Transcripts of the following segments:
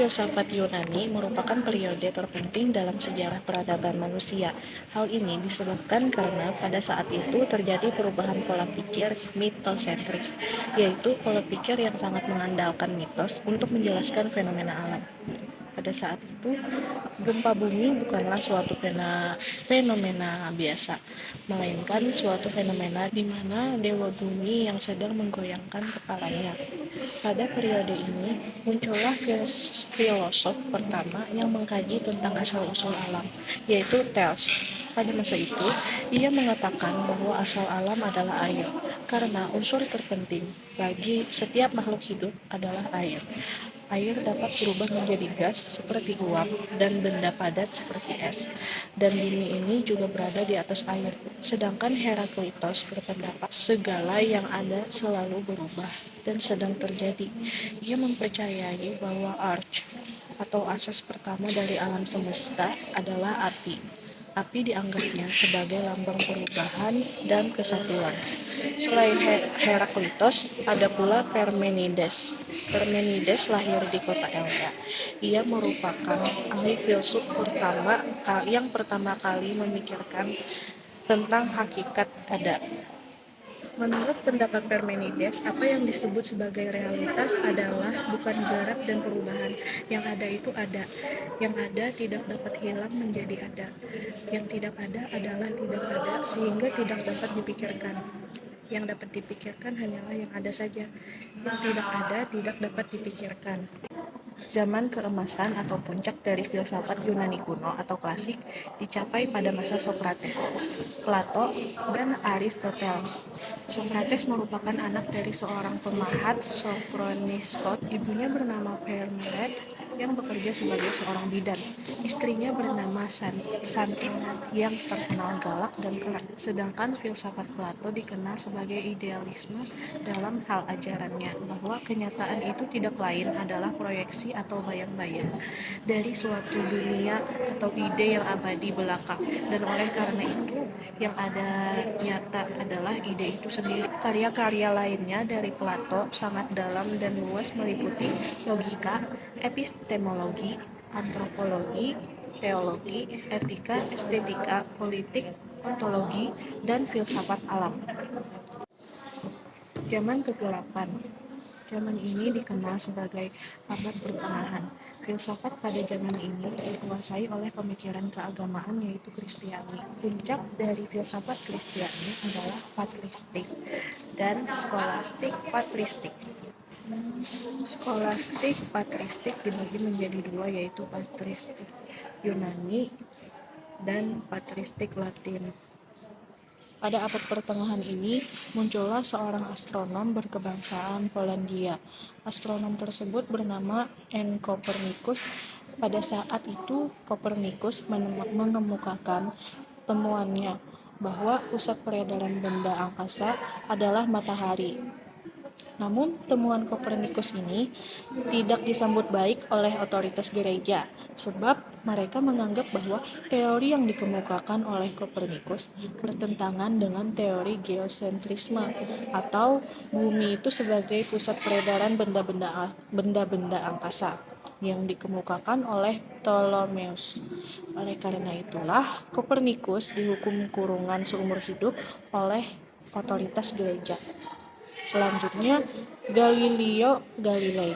filsafat Yunani merupakan periode terpenting dalam sejarah peradaban manusia. Hal ini disebabkan karena pada saat itu terjadi perubahan pola pikir mitosentris, yaitu pola pikir yang sangat mengandalkan mitos untuk menjelaskan fenomena alam. Pada saat itu, gempa bumi bukanlah suatu fenomena biasa, melainkan suatu fenomena di mana dewa bumi yang sedang menggoyangkan kepalanya. Pada periode ini, muncullah filosof pertama yang mengkaji tentang asal-usul alam, yaitu Thales. Pada masa itu, ia mengatakan bahwa asal alam adalah air, karena unsur terpenting bagi setiap makhluk hidup adalah air. Air dapat berubah menjadi gas seperti uap dan benda padat seperti es, dan bumi ini juga berada di atas air. Sedangkan Heraklitos berpendapat segala yang ada selalu berubah dan sedang terjadi. Ia mempercayai bahwa arch atau asas pertama dari alam semesta adalah api. Api dianggapnya sebagai lambang perubahan dan kesatuan. Selain Heraklitos, ada pula Parmenides. Parmenides lahir di kota Elea. Ia merupakan ahli filsuf yang pertama kali memikirkan tentang hakikat ada. Menurut pendapat Parmenides, apa yang disebut sebagai realitas adalah bukan gerak dan perubahan. Yang ada itu ada. Yang ada tidak dapat hilang menjadi ada. Yang tidak ada adalah tidak ada, sehingga tidak dapat dipikirkan. Yang dapat dipikirkan hanyalah yang ada saja. Yang tidak ada tidak dapat dipikirkan. Zaman keemasan atau puncak dari filsafat Yunani kuno atau klasik dicapai pada masa Socrates, Plato, dan Aristoteles. Socrates merupakan anak dari seorang pemahat Sophroniscus. Ibunya bernama Parmenid yang bekerja sebagai seorang bidan. Istrinya bernama Xanthip yang terkenal galak dan keras. Sedangkan filsafat Plato dikenal sebagai idealisme dalam hal ajarannya, bahwa kenyataan itu tidak lain adalah proyeksi atau bayang-bayang dari suatu dunia atau ide yang abadi belaka, dan oleh karena itu yang ada nyata adalah ide itu sendiri. Karya-karya lainnya dari Plato sangat dalam dan luas, meliputi logika, epistemologi, antropologi, teologi, etika, estetika, politik, ontologi, dan filsafat alam. Zaman kegelapan. Zaman ini dikenal sebagai abad pertengahan. Filsafat pada zaman ini dikuasai oleh pemikiran keagamaan, yaitu Kristiani. Puncak dari filsafat Kristiani adalah patristik dan skolastik patristik. Skolastik patristik dibagi menjadi dua, yaitu patristik Yunani dan patristik Latin. Pada abad pertengahan ini, muncullah seorang astronom berkebangsaan Polandia. Astronom tersebut bernama N. Copernicus. Pada saat itu, Copernicus mengemukakan temuannya bahwa pusat peredaran benda angkasa adalah matahari. Namun, temuan Copernicus ini tidak disambut baik oleh otoritas gereja, sebab mereka menganggap bahwa teori yang dikemukakan oleh Copernicus bertentangan dengan teori geosentrisme, atau bumi itu sebagai pusat peredaran benda-benda angkasa yang dikemukakan oleh Ptolemeus. Oleh karena itulah, Copernicus dihukum kurungan seumur hidup oleh otoritas gereja. Selanjutnya, Galileo Galilei.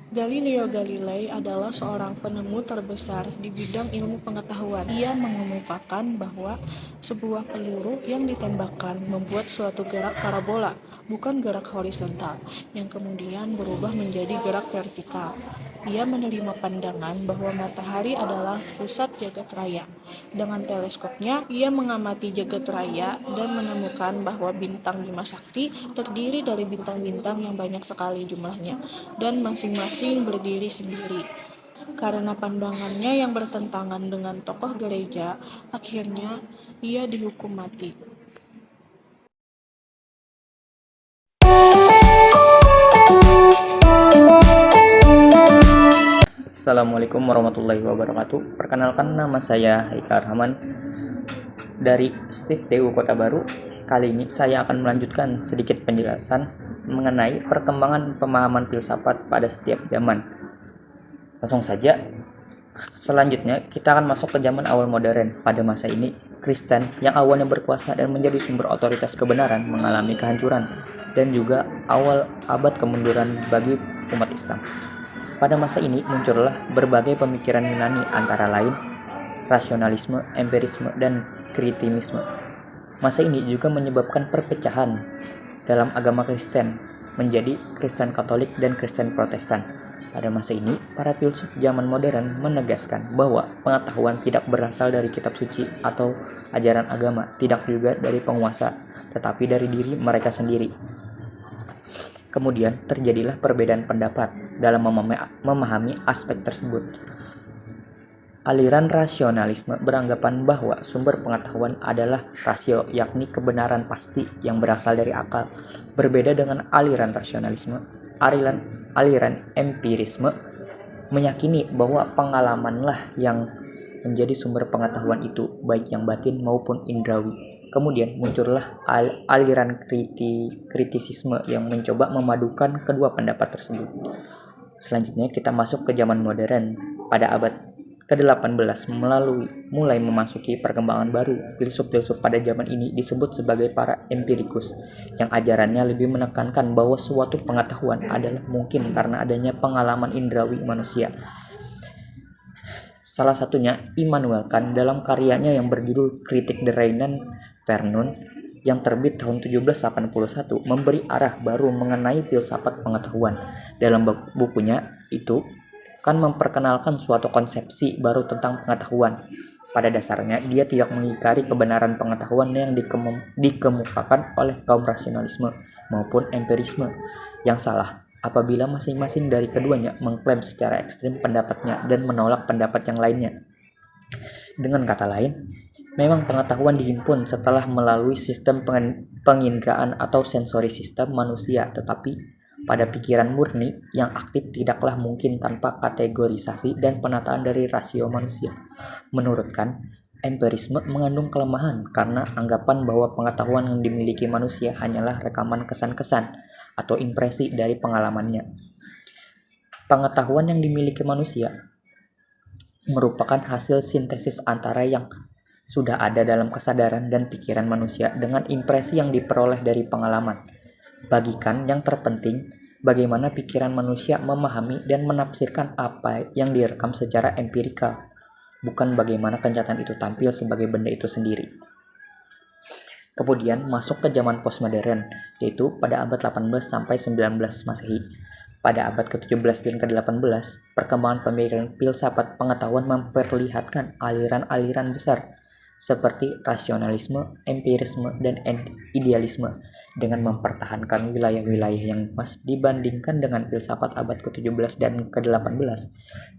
Galileo Galilei adalah seorang penemu terbesar di bidang ilmu pengetahuan. Ia mengemukakan bahwa sebuah peluru yang ditembakkan membuat suatu gerak parabola, bukan gerak horizontal, yang kemudian berubah menjadi gerak vertikal. Ia menerima pandangan bahwa matahari adalah pusat jagat raya. Dengan teleskopnya, ia mengamati jagat raya dan menemukan bahwa bintang Bima Sakti terdiri dari bintang-bintang yang banyak sekali jumlahnya, dan masing-masing berdiri sendiri. Karena pandangannya yang bertentangan dengan tokoh gereja, akhirnya ia dihukum mati. Assalamualaikum warahmatullahi wabarakatuh. Perkenalkan, nama saya Haikal Rahman dari STIP TU Kota Baru. Kali ini saya akan melanjutkan sedikit penjelasan mengenai perkembangan pemahaman filsafat pada setiap zaman. Langsung saja, selanjutnya kita akan masuk ke zaman awal modern. Pada masa ini, Kristen yang awalnya berkuasa dan menjadi sumber otoritas kebenaran mengalami kehancuran dan juga awal abad kemunduran bagi umat Islam. Pada masa ini muncullah berbagai pemikiran Yunani antara lain rasionalisme, empirisme, dan kritimisme. Masa ini juga menyebabkan perpecahan dalam agama Kristen menjadi Kristen Katolik dan Kristen Protestan. Pada masa ini, para filsuf zaman modern menegaskan bahwa pengetahuan tidak berasal dari kitab suci atau ajaran agama, tidak juga dari penguasa, tetapi dari diri mereka sendiri. Kemudian terjadilah perbedaan pendapat dalam memahami aspek tersebut. Aliran rasionalisme beranggapan bahwa sumber pengetahuan adalah rasio, yakni kebenaran pasti yang berasal dari akal. Berbeda dengan aliran rasionalisme, aliran empirisme meyakini bahwa pengalamanlah yang menjadi sumber pengetahuan itu, baik yang batin maupun indrawi. Kemudian muncullah aliran kritisisme yang mencoba memadukan kedua pendapat tersebut. Selanjutnya kita masuk ke zaman modern. Pada abad ke-18 mulai memasuki perkembangan baru. Filsuf-filsuf pada zaman ini disebut sebagai para empirikus, yang ajarannya lebih menekankan bahwa suatu pengetahuan adalah mungkin karena adanya pengalaman indrawi manusia. Salah satunya Immanuel Kant dalam karyanya yang berjudul Kritik der Reinen Vernunft yang terbit tahun 1781 memberi arah baru mengenai filsafat pengetahuan. Dalam bukunya itu kan memperkenalkan suatu konsepsi baru tentang pengetahuan. Pada dasarnya, dia tidak mengingkari kebenaran pengetahuan yang dikemukakan oleh kaum rasionalisme maupun empirisme yang salah apabila masing-masing dari keduanya mengklaim secara ekstrim pendapatnya dan menolak pendapat yang lainnya. Dengan kata lain, memang pengetahuan dihimpun setelah melalui sistem penginderaan atau sensori sistem manusia, tetapi pada pikiran murni yang aktif tidaklah mungkin tanpa kategorisasi dan penataan dari rasio manusia. Menurut Kant, empirisme mengandung kelemahan karena anggapan bahwa pengetahuan yang dimiliki manusia hanyalah rekaman kesan-kesan atau impresi dari pengalamannya. Pengetahuan yang dimiliki manusia merupakan hasil sintesis antara yang sudah ada dalam kesadaran dan pikiran manusia dengan impresi yang diperoleh dari pengalaman. Bagi Kant yang terpenting, bagaimana pikiran manusia memahami dan menafsirkan apa yang direkam secara empirikal, bukan bagaimana kenyataan itu tampil sebagai benda itu sendiri. Kemudian masuk ke zaman postmodern, yaitu pada abad 18 sampai 19 Masehi. Pada abad ke-17 dan ke-18, perkembangan pemikiran filsafat pengetahuan memperlihatkan aliran-aliran besar seperti rasionalisme, empirisme, dan idealisme dengan mempertahankan wilayah-wilayah yang pas dibandingkan dengan filsafat abad ke-17 dan ke-18.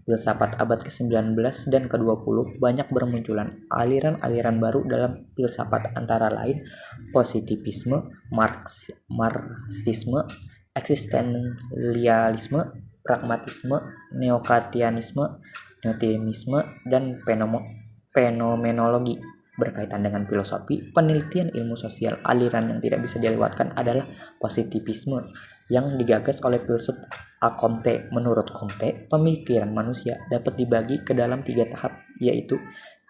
Filsafat abad ke-19 dan ke-20 banyak bermunculan aliran-aliran baru dalam filsafat antara lain positivisme, marxisme, eksistensialisme, pragmatisme, neokantianisme, notimisme, dan fenomenologi. Berkaitan dengan filosofi, penelitian ilmu sosial, aliran yang tidak bisa dilewatkan adalah positivisme yang digagas oleh filsuf A. Comte. Menurut Comte, pemikiran manusia dapat dibagi ke dalam 3 tahap, yaitu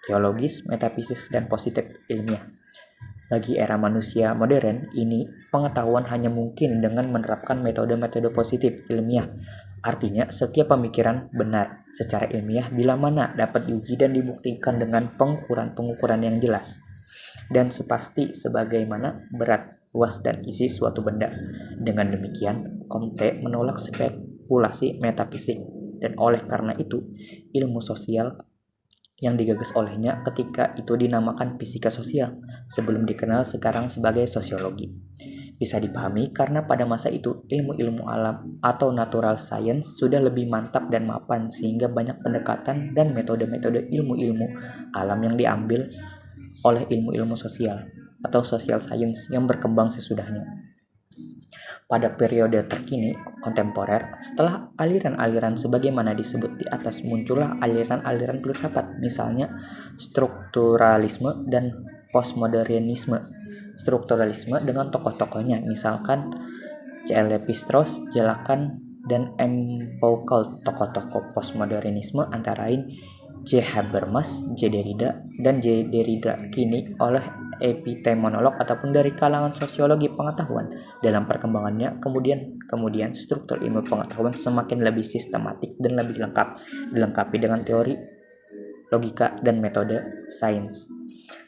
teologis, metafisis, dan positif ilmiah. Bagi era manusia modern ini, pengetahuan hanya mungkin dengan menerapkan metode-metode positif ilmiah. Artinya, setiap pemikiran benar secara ilmiah bila mana dapat diuji dan dibuktikan dengan pengukuran-pengukuran yang jelas dan sepasti sebagaimana berat, luas, dan isi suatu benda. Dengan demikian, Comte menolak spekulasi metafisik dan oleh karena itu, ilmu sosial yang digagas olehnya ketika itu dinamakan fisika sosial sebelum dikenal sekarang sebagai sosiologi. Bisa dipahami karena pada masa itu ilmu-ilmu alam atau natural science sudah lebih mantap dan mapan sehingga banyak pendekatan dan metode-metode ilmu-ilmu alam yang diambil oleh ilmu-ilmu sosial atau social science yang berkembang sesudahnya. Pada periode terkini kontemporer, setelah aliran-aliran sebagaimana disebut di atas muncullah aliran-aliran filsafat, misalnya strukturalisme dan postmodernisme. Strukturalisme dengan tokoh-tokohnya, misalkan C.L. Lévi-Strauss, Lacan, dan Empirical. Tokoh-tokoh postmodernisme antara lain J. Habermas, J. Derrida, dan J. Derrida kini oleh epistemolog ataupun dari kalangan sosiologi pengetahuan. Dalam perkembangannya, kemudian struktur ilmu pengetahuan semakin lebih sistematik dan lebih lengkap, dilengkapi dengan teori, logika, dan metode sains.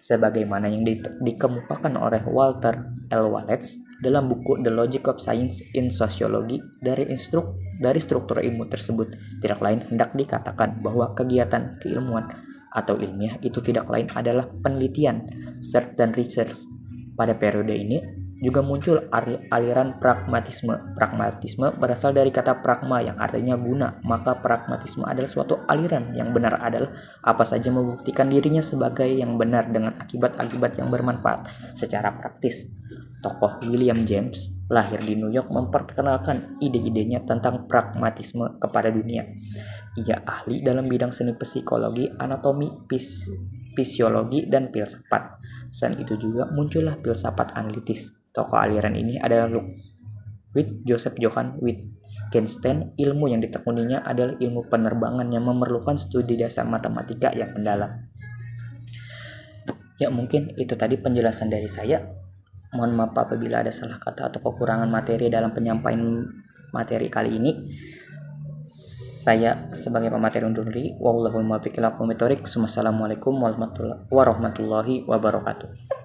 Sebagaimana yang dikemukakan oleh Walter L. Wallace dalam buku The Logic of Science in Sociology, dari struktur ilmu tersebut tidak lain hendak dikatakan bahwa kegiatan keilmuan atau ilmiah itu tidak lain adalah penelitian, search dan research. Pada periode ini juga muncul aliran pragmatisme. Pragmatisme berasal dari kata pragma yang artinya guna, maka pragmatisme adalah suatu aliran yang benar adalah apa saja membuktikan dirinya sebagai yang benar dengan akibat-akibat yang bermanfaat secara praktis. Tokoh William James lahir di New York memperkenalkan ide-idenya tentang pragmatisme kepada dunia. Ia ahli dalam bidang seni psikologi, anatomi, fisiologi, dan filsafat. Selain itu juga muncullah filsafat analitis. Tokoh aliran ini adalah Ludwig Joseph Johann Wittgenstein. Ilmu yang ditekuninya adalah ilmu penerbangan yang memerlukan studi dasar matematika yang mendalam. Ya, mungkin itu tadi penjelasan dari saya. Mohon maaf apabila ada salah kata atau kekurangan materi dalam penyampaian materi kali ini. Saya sebagai pemateri undur diri. Wassalamualaikum warahmatullahi wabarakatuh.